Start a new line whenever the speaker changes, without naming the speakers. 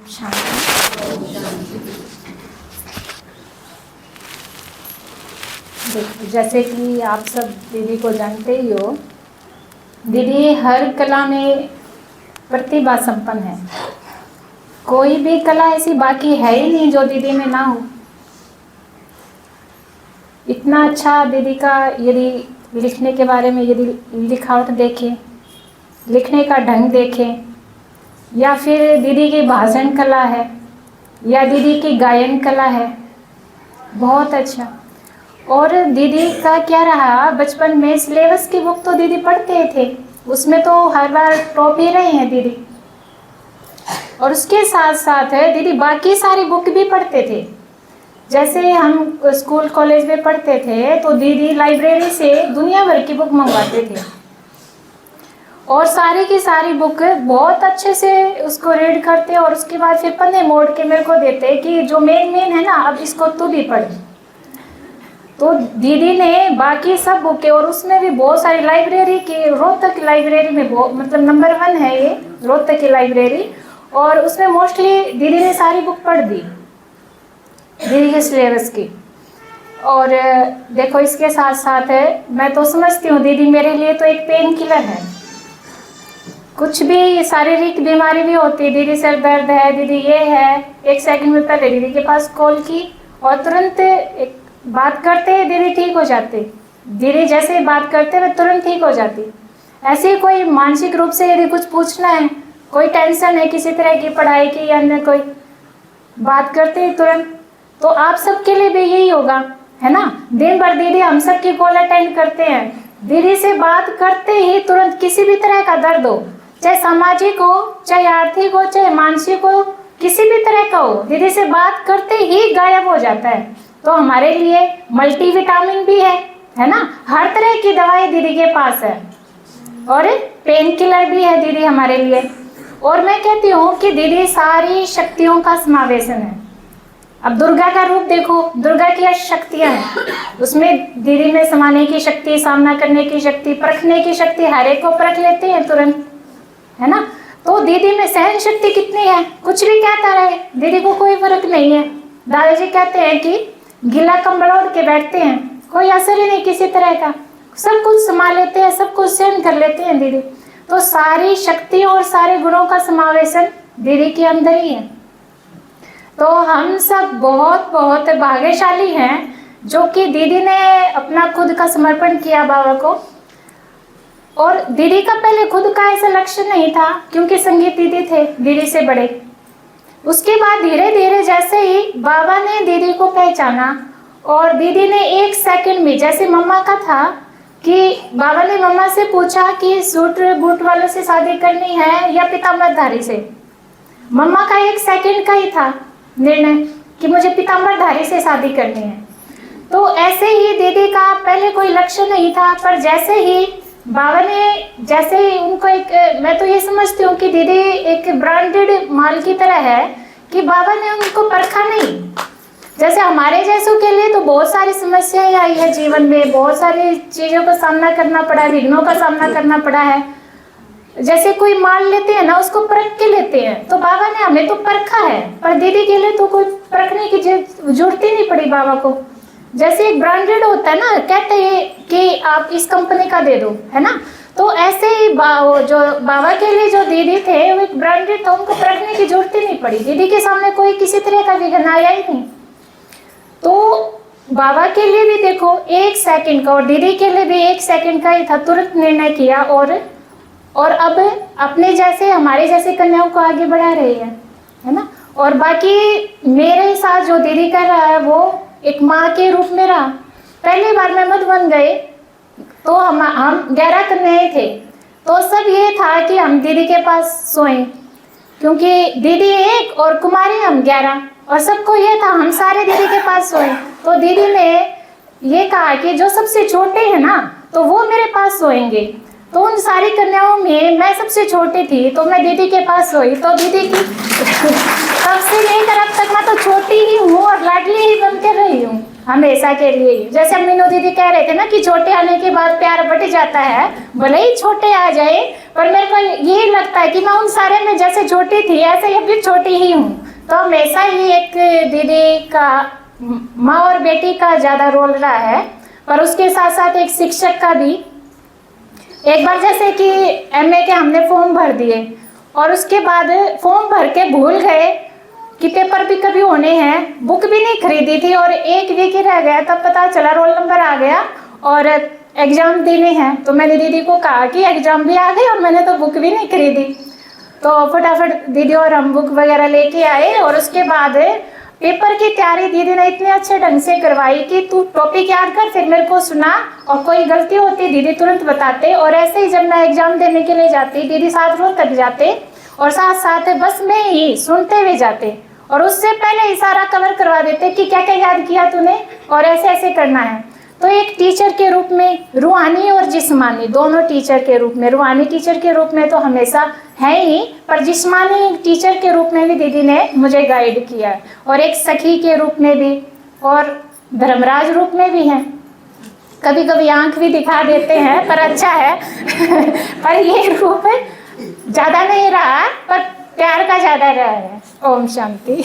शांति। देखो, जैसे कि आप सब दीदी को जानते ही हो, दीदी हर कला में प्रतिभा संपन्न है। कोई भी कला ऐसी बाकी है ही नहीं जो दीदी में ना हो। इतना अच्छा दीदी का यदि लिखने के बारे में यदि लिखावट देखें, लिखने का ढंग देखें, या फिर दीदी की भाषण कला है या दीदी की गायन कला है, बहुत अच्छा। और दीदी का क्या रहा, बचपन में सिलेबस की बुक तो दीदी पढ़ते थे, उसमें तो हर बार टॉप ही रहे हैं दीदी। और उसके साथ साथ दीदी बाकी सारी बुक भी पढ़ते थे। जैसे हम स्कूल कॉलेज में पढ़ते थे तो दीदी लाइब्रेरी से दुनिया भर की बुक मंगवाते थे और सारी की सारी बुक बहुत अच्छे से उसको रीड करते और उसके बाद फिर पन्ने मोड़ के मेरे को देते कि जो मेन है ना, अब इसको तू भी पढ़। तो दीदी ने बाकी सब बुकें, और उसमें भी बहुत सारी लाइब्रेरी की, रोहतक लाइब्रेरी में बहुत मतलब नंबर 1 है ये रोहतक की लाइब्रेरी, और उसमें मोस्टली दीदी ने सारी बुक पढ़ दी दीदी के सिलेबस की। और देखो, इसके साथ साथ मैं तो समझती हूँ दीदी मेरे लिए तो एक पेन किलर है। कुछ भी शारीरिक बीमारी भी होती है, दीदी सर दर्द है, दीदी ये है, 1 सेकंड में पहले दीदी के पास कॉल की और तुरंत एक बात करते हैं, दीदी ठीक हो जाती। दीदी जैसे बात करते हैं तुरंत ठीक हो जाती। ऐसे कोई मानसिक रूप से यदि कुछ पूछना है, कोई टेंशन है किसी तरह की पढ़ाई की या अन्य कोई, बात करते हैं तुरंत। तो आप सबके लिए भी यही होगा, है ना। दिन भर दीदी हम सब की कॉल अटेंड करते हैं, दीदी से बात करते ही तुरंत किसी भी तरह का दर्द हो, चाहे सामाजिक हो, चाहे आर्थिक हो, चाहे मानसिक हो, किसी भी तरह का हो, दीदी से बात करते ही गायब हो जाता है। तो हमारे लिए मल्टीविटामिन भी है ना, हर तरह की दवाई दीदी के पास है, और पेन किलर भी है दीदी हमारे लिए। और मैं कहती हूँ कि दीदी सारी शक्तियों का समावेशन है। अब दुर्गा का रूप देखो, दुर्गा की शक्तियाँ हैं, उसमें दीदी में समाने की शक्ति, सामना करने की शक्ति, परखने की शक्ति, हर एक को परख लेते हैं तुरंत, है ना। तो दीदी में सहन शक्ति कितनी है, कुछ भी कहता रहे दीदी को कोई फर्क नहीं है। दादाजी कहते हैं कि गीला कंबल ओढ़ के बैठते हैं, कोई असर ही नहीं किसी तरह का, सब कुछ संभाल लेते हैं, सब कुछ सहन कर लेते हैं दीदी। तो सारी शक्तियों और सारे गुणों का समावेशन दीदी के अंदर ही है। तो हम सब बहुत बहुत भाग्यशाली हैं जो कि दीदी ने अपना खुद का समर्पण किया बाबा को। और दीदी का पहले खुद का ऐसा लक्ष्य नहीं था, क्योंकि संगीत दीदी थे दीदी से बड़े। उसके बाद धीरे धीरे जैसे ही बाबा ने दीदी को पहचाना, और दीदी ने 1 सेकंड में, जैसे मम्मा का था कि बाबा ने मम्मा से पूछा कि सूट बूट वालों से शादी करनी है या पीताम्बरधारी से, मम्मा का 1 सेकंड का ही था निर्णय कि मुझे पीताम्बरधारी से शादी करनी है। तो ऐसे ही दीदी का पहले कोई लक्ष्य नहीं था, पर जैसे ही बाबा ने, जैसे ही उनको एक, मैं तो ये समझती हूँ कि दीदी एक ब्रांडेड माल की तरह है कि बाबा ने उनको परखा नहीं। जैसे हमारे जैसों के लिए तो बहुत सारी समस्याएं आई है जीवन में, बहुत सारी चीज़ों का सामना करना पड़ा, विघ्नों का सामना करना पड़ा है। जैसे कोई माल लेते हैं ना, उसको परख के लेते हैं, तो बाबा ने हमें तो परखा है, पर दीदी के लिए तो कोई परखने की जरूरत ही नहीं पड़ी बाबा को। जैसे एक ब्रांडेड होता है ना, कहते हैं कि आप इस कंपनी का दे दो, है ना। तो ऐसे ही जो बाबा के लिए जो दीदी थे वो एक ब्रांडेड था, उनको परखने की जरूरत ही नहीं पड़ी। दीदी के सामने कोई किसी तरह का विघ्न आया ही नहीं। तो बाबा के लिए भी देखो 1 सेकंड का, और दीदी के लिए भी 1 सेकंड का ही था, तुरंत निर्णय किया, और अब अपने जैसे, हमारे जैसे कन्याओं को आगे बढ़ा रही है ना। और बाकी मेरे साथ जो दीदी कर रहा है वो एक माँ के रूप में रहा। पहली बार मैं मधुबन गए तो हम 11 कन्याएं थे, तो सब ये था कि हम दीदी के पास सोएं, क्योंकि दीदी 1 और कुमारी हम 11, और सबको ये था हम सारे दीदी के पास सोएं। तो दीदी ने ये कहा कि जो सबसे छोटे हैं ना, तो वो मेरे पास सोएंगे। तो उन सारी कन्याओं में मैं सबसे छोटी थी, तो मैं दीदी के पास सोई। तो दीदी की तब से लेकर अब तक मैं तो छोटी ही हूँ और लाडली ही बन कर रही हूँ हमेशा के लिए। जैसे मीनू दीदी कह रहे थे ना कि छोटे आने के बाद प्यार बढ़ जाता है, भले ही छोटे आ जाए, पर मेरे को यही लगता है कि मैं उन सारे में जैसे छोटी थी ऐसे ही अभी छोटी ही हूँ। तो हमेशा ही एक दीदी का, माँ और बेटी का ज़्यादा रोल रहा है, पर उसके साथ साथ एक शिक्षक का भी। एक बार जैसे कि एमए के हमने फॉर्म भर दिए और उसके बाद फॉर्म भर के भूल गए कि पेपर भी कभी होने हैं, बुक भी नहीं खरीदी थी और एक वीक ही रह गया, तब पता चला रोल नंबर आ गया और एग्ज़ाम देने हैं। तो मैंने दीदी को कहा कि एग्ज़ाम भी आ गई और मैंने तो बुक भी नहीं खरीदी। तो फटाफट दीदी और हम बुक वगैरह लेके आए और उसके बाद पेपर की तैयारी दीदी ने इतने अच्छे ढंग से करवाई कि तू टॉपिक याद कर, फिर मेरे को सुना, और कोई गलती होती दीदी तुरंत बताते। और ऐसे ही जब मैं एग्ज़ाम देने के लिए जाती, दीदी 7 रोज तक जाते और साथ साथ बस में ही सुनते हुए जाते और उससे पहले ही सारा कवर करवा देते कि क्या क्या याद किया तूने और ऐसे ऐसे करना है। तो एक टीचर के रूप में, रूहानी और जिस्मानी दोनों टीचर के रूप में, रूहानी टीचर के रूप में तो हमेशा है ही, पर जिस्मानी टीचर के रूप में भी दीदी ने मुझे गाइड किया है, और एक सखी के रूप में भी और धर्मराज रूप में भी हैं। कभी कभी आंख भी दिखा देते हैं, पर अच्छा है पर ये रूप ज़्यादा नहीं रहा, पर प्यार का ज़्यादा रहा है। ओम शांति।